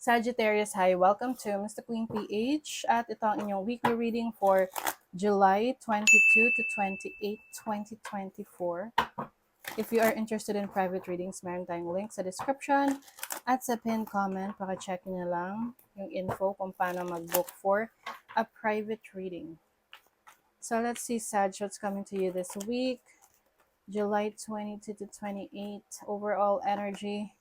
Sagittarius, hi. Welcome to Mr. Queen PH. At ito ang inyong weekly reading for July 22 to 28, 2024. If you are interested in private readings, meron tayong link sa description at sa pinned comment. Paka-check nyo lang yung info kung paano mag-book for a private reading. So let's see, Sag, what's coming to you this week. July 22 to 28, overall energy.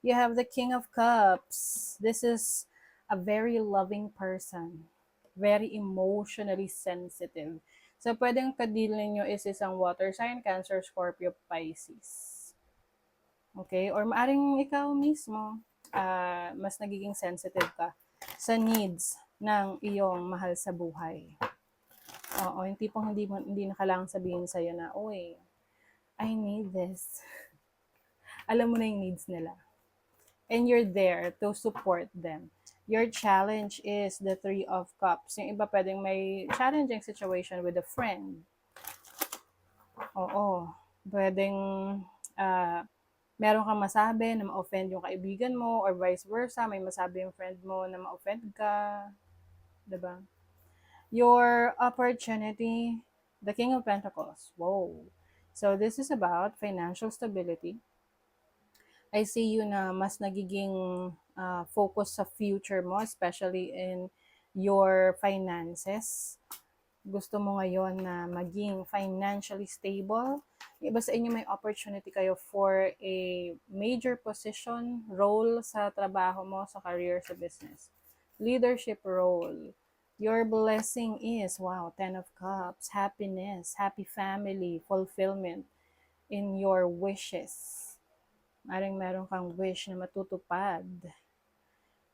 You have the King of Cups. This is a very loving person. Very emotionally sensitive. So, pwedeng kadil ninyo is isang water sign, Cancer, Scorpio, Pisces. Okay? Or maaring ikaw mismo, mas nagiging sensitive ka sa needs ng iyong mahal sa buhay. Oo, yung tipong hindi na kailangang sabihin sa'yo na, uy, I need this. Alam mo na yung needs nila. And you're there to support them. Your challenge is the Three of Cups. Yung iba pwedeng may challenging situation with a friend. Oo. Pwedeng meron kang masabi na ma-offend yung kaibigan mo or vice versa. May masabi yung friend mo na ma-offend ka. Diba? Your opportunity, the King of Pentacles. Whoa. So this is about financial stability. I see you na mas nagiging focus sa future mo, especially in your finances. Gusto mo ngayon na maging financially stable. Iba sa inyo may opportunity kayo for a major position, role sa trabaho mo, sa career, sa business. Leadership role. Your blessing is, wow, 10 of Cups, happiness, happy family, fulfillment in your wishes. Maring meron kang wish na matutupad.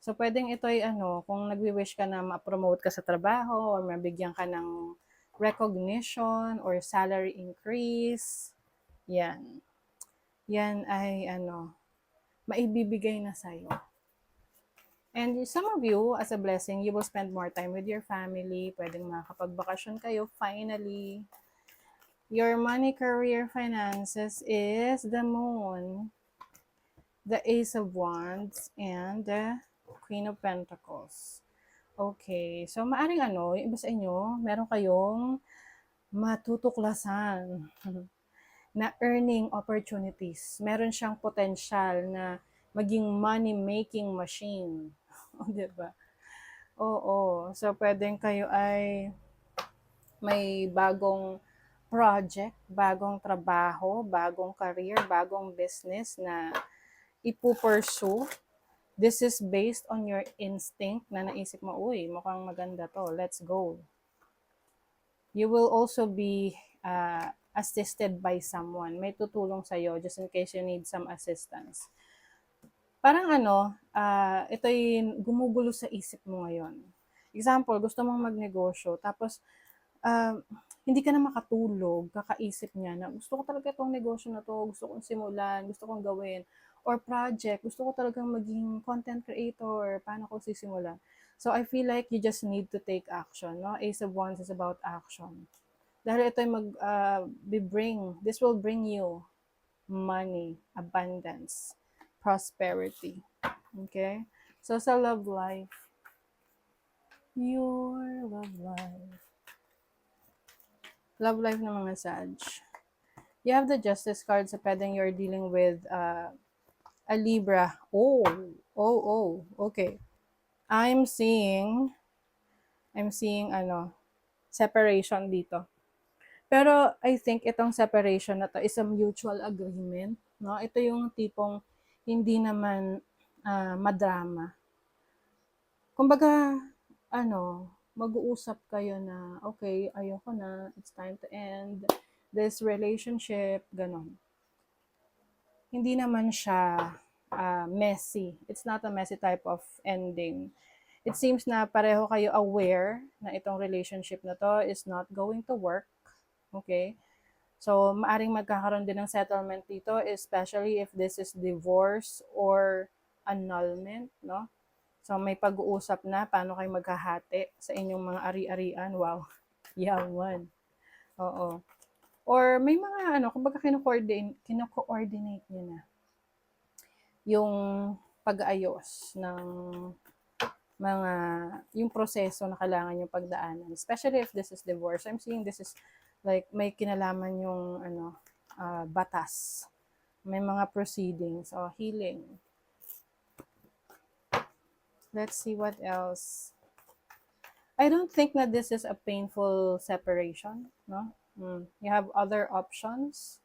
So, pwedeng ito ay kung nagwi-wish ka na ma-promote ka sa trabaho or mabigyan ka ng recognition or salary increase, yan. Yan ay maibibigay na sa'yo. And some of you, as a blessing, you will spend more time with your family. Pwedeng makapagbakasyon kayo, finally. Your money, career, finances is the Moon, the Ace of Wands, and the Queen of Pentacles. Okay, so maaring yung iba sa inyo, meron kayong matutuklasan na earning opportunities. Meron siyang potential na maging money-making machine. Diba? Oo. So, pwedeng kayo ay may bagong project, bagong trabaho, bagong career, bagong business na ipupursue. This is based on your instinct na naisip mo, uy, mukhang maganda to, let's go. You will also be assisted by someone. May tutulong sa'yo just in case you need some assistance. Parang ito'y gumugulo sa isip mo ngayon. Example, gusto mong magnegosyo, tapos hindi ka na makatulog, kakaisip niya na gusto ko talaga itong negosyo na to, gusto kong simulan, gusto kong gawin, or project, gusto ko talagang maging content creator, paano ko sisimulan? So, I feel like you just need to take action, no? Ace of Wands is about action. Dahil ito this will bring you money, abundance, prosperity. Okay? So, sa love life, your love life. Love life ng mga Sag. You have the Justice card, so pwedeng you're dealing with a Libra. Okay. I'm seeing separation dito. Pero I think itong separation na to is a mutual agreement, no? Ito yung tipong hindi naman madrama. Kumbaga, mag-uusap kayo na, okay, ayoko na, it's time to end this relationship, ganon. Hindi naman siya messy. It's not a messy type of ending. It seems na pareho kayo aware na itong relationship na to is not going to work. Okay? So, maaring magkakaroon din ng settlement dito, especially if this is divorce or annulment, no? So, may pag-uusap na paano kayo maghahati sa inyong mga ari-arian. Wow, yaman. Oo. Or may mga kumbaga kino-coordinate nyo na yung pag-aayos ng mga yung proseso na kailangan yung pagdaanan. Especially if this is divorce. I'm seeing this is like may kinalaman yung batas. May mga proceedings o healing. Let's see what else. I don't think that this is a painful separation, no? You have other options.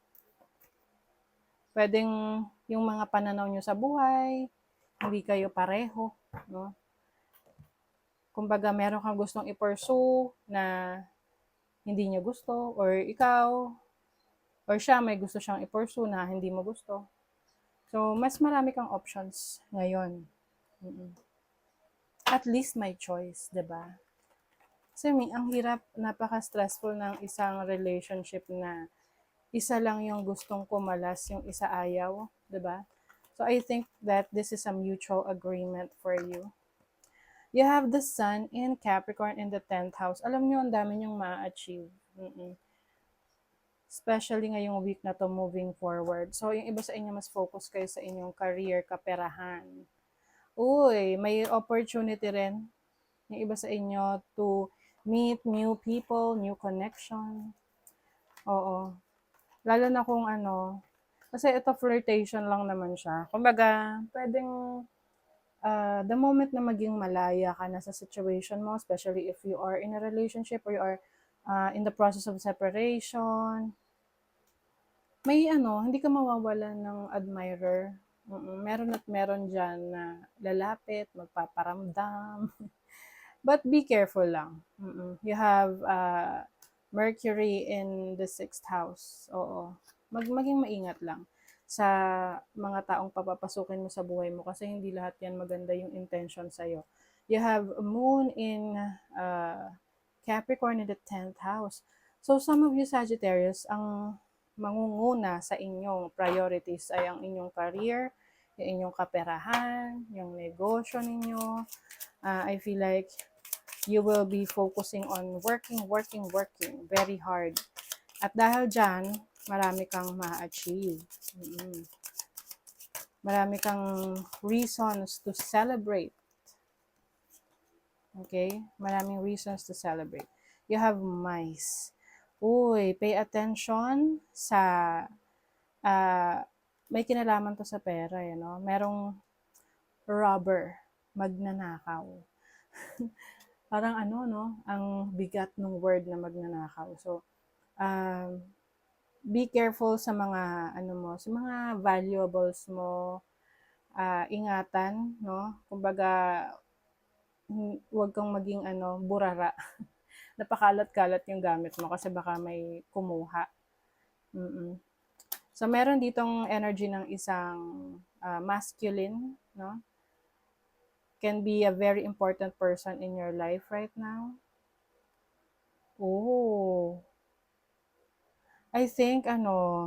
Pwedeng yung mga pananaw nyo sa buhay, hindi kayo pareho, no? Kumbaga, meron kang gustong i-pursue na hindi niya gusto, or ikaw, or siya may gusto siyang i-pursue na hindi mo gusto. So, mas marami kang options ngayon. At least may choice, 'di ba? Kasi ang hirap, napaka-stressful ng isang relationship na isa lang yung gustong kumalas, yung isa ayaw, 'di ba? So, I think that this is a mutual agreement for you. You have the Sun in Capricorn in the 10th house. Alam nyo, ang dami nyong ma-achieve. Especially ngayong week na to moving forward. So, yung iba sa inyo, mas focus kayo sa inyong career, kaperahan. Uy, may opportunity rin yung iba sa inyo to meet new people, new connection. Oo. Lalo na kung kasi ito flirtation lang naman siya. Kumbaga, pwedeng the moment na maging malaya ka na sa situation mo, especially if you are in a relationship or you are in the process of separation, may hindi ka mawawalan ng admirer. Meron at meron dyan na lalapit, magpaparamdam. But be careful lang. You have Mercury in the 6th house. Oo. Maging maingat lang sa mga taong papapasukin mo sa buhay mo kasi hindi lahat yan maganda yung intention sa'yo. You have Moon in Capricorn in the 10th house. So some of you Sagittarius, ang mangunguna sa inyong priorities ay ang inyong career, yung inyong kaperahan, yung negosyo ninyo. I feel like you will be focusing on working very hard. At dahil dyan, marami kang ma-achieve. Marami kang reasons to celebrate. Okay? Maraming reasons to celebrate. You have mice. Uy, pay attention sa may kinalaman to sa pera, merong robber, magnanakaw. Parang ang bigat ng word na magnanakaw. So, be careful sa mga sa mga valuables mo. Ingatan, no? Kumbaga, huwag kang maging burara. Napakalat-kalat yung gamit mo kasi baka may kumuha. So, meron ditong energy ng isang masculine, no? Can be a very important person in your life right now. Oh. I think,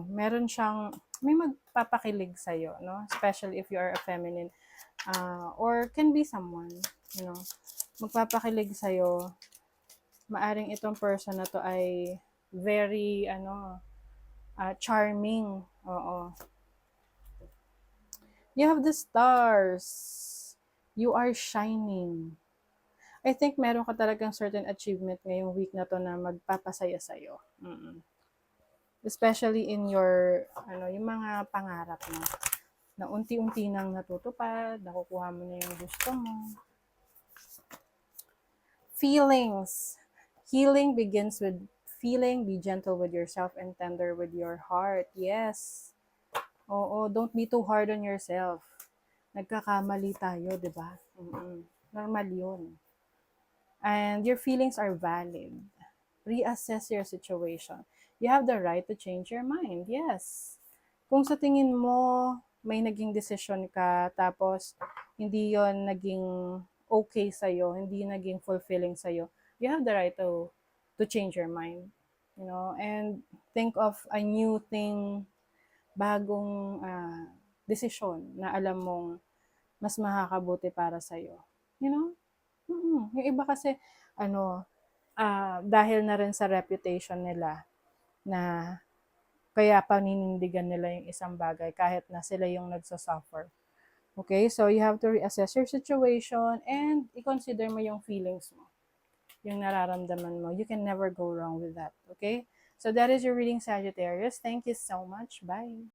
meron siyang, may magpapakilig sa'yo, no? Especially if you are a feminine. Or can be someone, magpapakilig sa'yo. Maaring itong person na to ay very, charming. Oo. You have the stars. You are shining. I think meron ka talagang certain achievement ngayong week na to na magpapasaya sa'yo. Especially in your, yung mga pangarap mo. Na unti-unti nang natutupad, nakukuha mo na yung gusto mo. Feelings. Healing begins with feeling. Be gentle with yourself and tender with your heart. Yes. Oo, don't be too hard on yourself. Nagkakamali tayo, di ba? Normal yun. And your feelings are valid. Reassess your situation. You have the right to change your mind. Yes. Kung sa tingin mo, may naging decision ka, tapos hindi yon naging okay sa'yo, hindi naging fulfilling sa'yo, you have the right to change your mind. And think of a new thing, bagong desisyon na alam mong mas makakabuti para sa'yo. Yung iba kasi, dahil na rin sa reputation nila, na kaya paninindigan nila yung isang bagay kahit na sila yung nagsasuffer. Okay? So, you have to reassess your situation and i-consider mo yung feelings mo, yung nararamdaman mo. You can never go wrong with that. Okay? So, that is your reading, Sagittarius. Thank you so much. Bye!